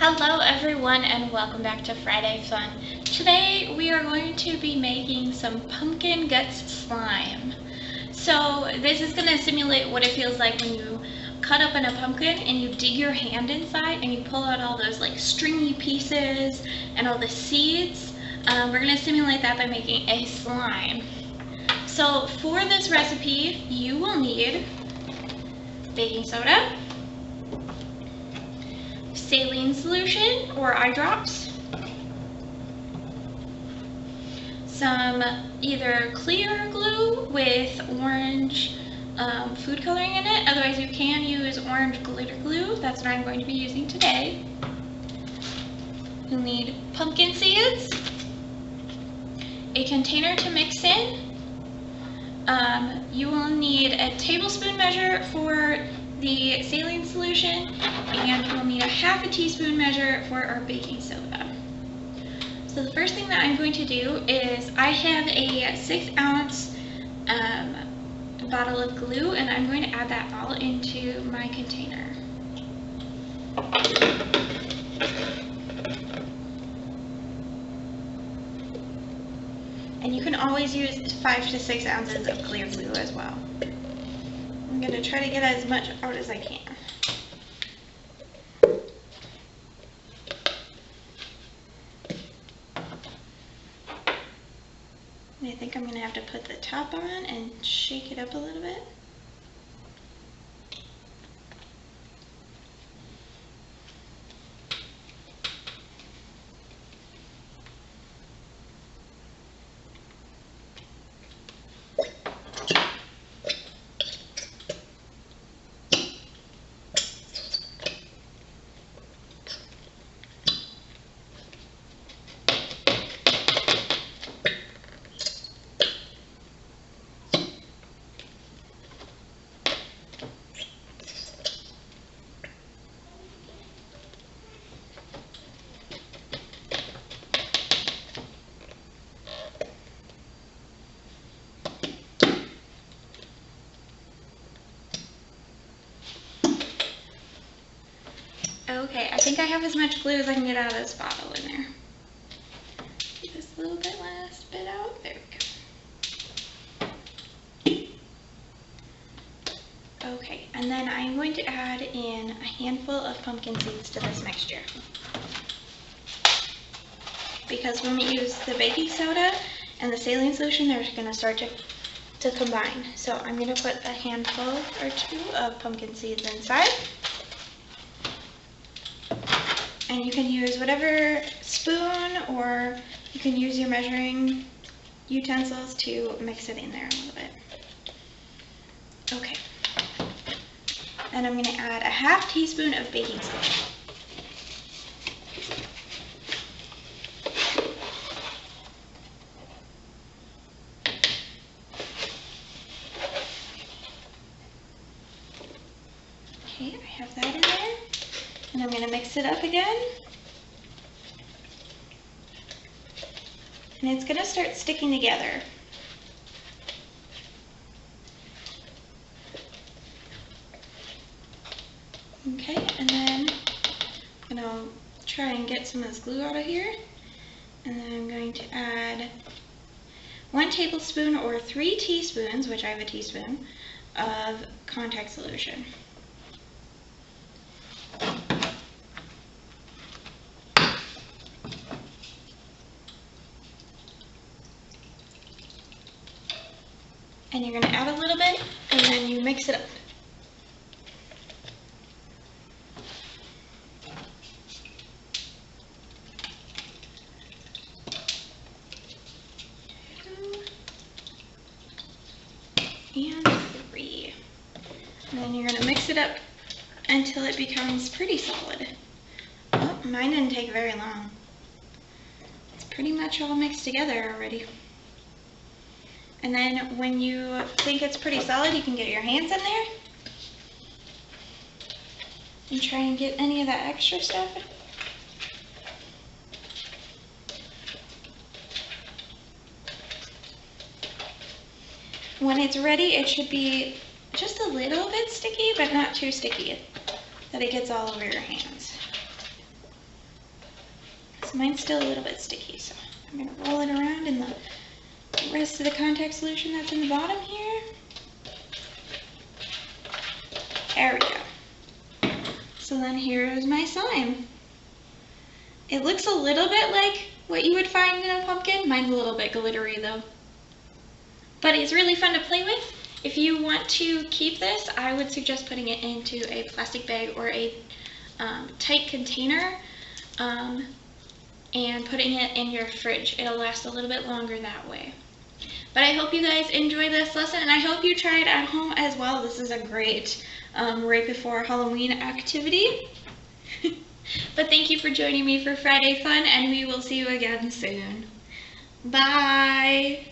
Hello everyone and welcome back to Friday Fun. Today we are going to be making some pumpkin guts slime. So this is going to simulate what it feels like when you cut open a pumpkin and you dig your hand inside and you pull out all those like stringy pieces and all the seeds. We're going to simulate that by making a slime. So for this recipe you will need baking soda, saline solution or eye drops, some either clear glue with orange food coloring in it, otherwise you can use orange glitter glue. That's what I'm going to be using today. You'll need pumpkin seeds, a container to mix in, you will need a tablespoon measure for the saline solution, and you'll need a half a teaspoon measure for our baking soda. So the first thing that I'm going to do is I have a 6-ounce bottle of glue, and I'm going to add that all into my container. And you can always use 5 to 6 ounces of clear glue as well. I'm going to try to get as much out as I can. I think I'm going to have to put the top on and shake it up a little bit. Okay, I think I have as much glue as I can get out of this bottle in there. Get this little last bit out. There we go. Okay, and then I'm going to add in a handful of pumpkin seeds to this mixture. Because when we use the baking soda and the saline solution, they're going to start to combine. So I'm going to put a handful or two of pumpkin seeds inside. And you can use whatever spoon, or you can use your measuring utensils to mix it in there a little bit. Okay. And I'm going to add a half teaspoon of baking soda. Okay, I have that in there. And I'm going to mix it up again. And it's going to start sticking together. Okay, and then I'm going to try and get some of this glue out of here. And then I'm going to add 1 tablespoon or 3 teaspoons, which I have a teaspoon, of contact solution. And you're going to add a little bit, and then you mix it up. And 3. And then you're going to mix it up until it becomes pretty solid. Oh, mine didn't take very long. It's pretty much all mixed together already. And then when you think it's pretty solid, you can get your hands in there and try and get any of that extra stuff. When it's ready, it should be just a little bit sticky, but not too sticky that it gets all over your hands. So mine's still a little bit sticky, so I'm going to roll it around in the rest of the contact solution that's in the bottom here. There we go. So then here is my slime. It looks a little bit like what you would find in a pumpkin. Mine's a little bit glittery though. But it's really fun to play with. If you want to keep this, I would suggest putting it into a plastic bag or a tight container and putting it in your fridge. It'll last a little bit longer that way. But I hope you guys enjoy this lesson, and I hope you try it at home as well. This is a great right before Halloween activity. But thank you for joining me for Friday Fun, and we will see you again soon. Bye!